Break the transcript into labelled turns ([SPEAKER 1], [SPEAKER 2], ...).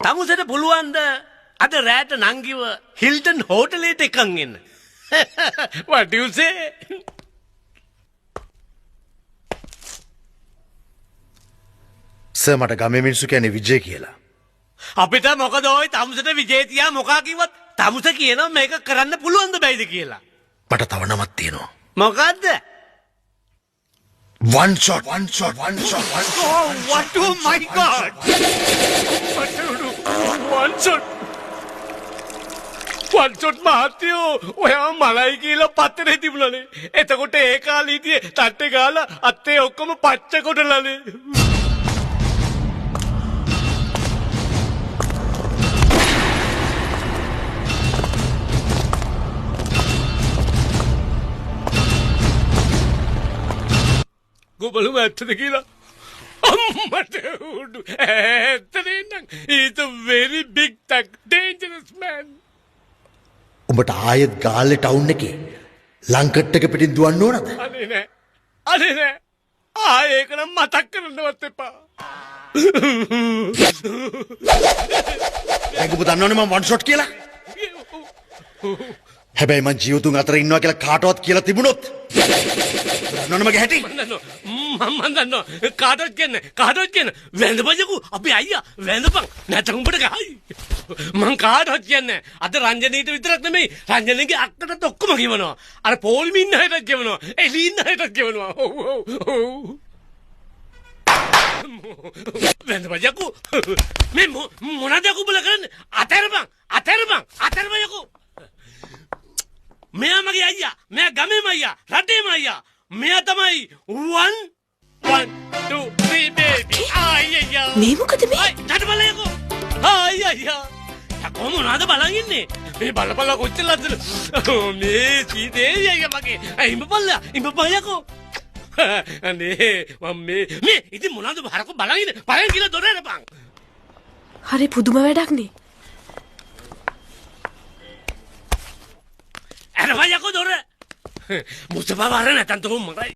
[SPEAKER 1] තමුසට පුළුවන්ද අද රෑට නංගිව හිල්ටන් හෝටලේට එකන් එන්න. What do you say?
[SPEAKER 2] Sir මට ගමේ මිනිස්සු කියන්නේ විජේ කියලා.
[SPEAKER 1] අපිට මොකද ඔය තමුසට විජේ තියා මොකා කිව්වත් තමුස කියනවා මේක කරන්න පුළුවන්ද බැයිද කියලා.
[SPEAKER 2] මට තව නමක් තියෙනවා.
[SPEAKER 1] මොකද්ද?
[SPEAKER 2] One shot.
[SPEAKER 1] Oh, what? Oh my God! What do you do? One shot. One shot මහත්තයෝ ඔයා මලයි කියලා පත්තරේ තිබුණනේ. එතකොට ඒ කාලේ හිටියේ තට්ටේ ගාලා අත්තේ ඔක්කොම පච්ච කොටලානේ. ගොබලුම ඇත්තද කියලා අම්මට උඩු ඇත්තනේ. He's a very big thug, dangerous man.
[SPEAKER 2] උඹට ආයෙත් ගාල්ලේ ටවුන් එකේ ලංකට් එක පිටින් දුවන්න ඕනද?
[SPEAKER 1] අනේ නෑ. ඒක නම් මතක් කරන්නවත් එපා.
[SPEAKER 2] දැන් ඔබ දන්නවනේ මම one shot කියලා. හැබැයි මං ජීවතුන් අතර ඉන්නවා කියලා කාටවත් කියලා තිබුණොත් දන්නවනේ මගේ හැටි.
[SPEAKER 1] මම දන්නවා කාටවත් කියන්නේ වැඳපජකු අපි අයියා වැඳපන් නැත්නම් උඹට ගහයි. මං කාටවත් කියන්නේ අද රංජනීට විතරක් නෙමෙයි රංජනීගේ අක්කටත් ඔක්කොම කියවනවා. අර පොල්මි ඉන්න හැටත් කියවනවා. එලි ඉන්න හැටත් කියවනවා. ඔව්. වැඳපජකු මේ මොනද යකු බල කරන්නේ? අතරපන්. මෙයා මගේ අයියා. මෙයා ගමේම අයියා. රටේම අයියා. මෙයා තමයි 1 2 3 baby. අයියා.
[SPEAKER 3] මේ මොකද මේ?
[SPEAKER 1] නඩ බලයකෝ. අයියා. යකෝ මොනවද බලන් ඉන්නේ? මේ බලපල්ලා කොච්චර ලස්සනද? මේ සීතේ අයියා මගේ. ඉඹපල්ලා යකෝ. අනේ මම මේ ඉතින් මොනවද හරකෝ බලන් ඉන්නේ? පහෙන් කියලා දොර අරපන්.
[SPEAKER 3] හරි පුදුම වැඩක් නේ.
[SPEAKER 1] අර වයකෝ දොර. මුස්තෆා වර නැතන් තෝ මරයි.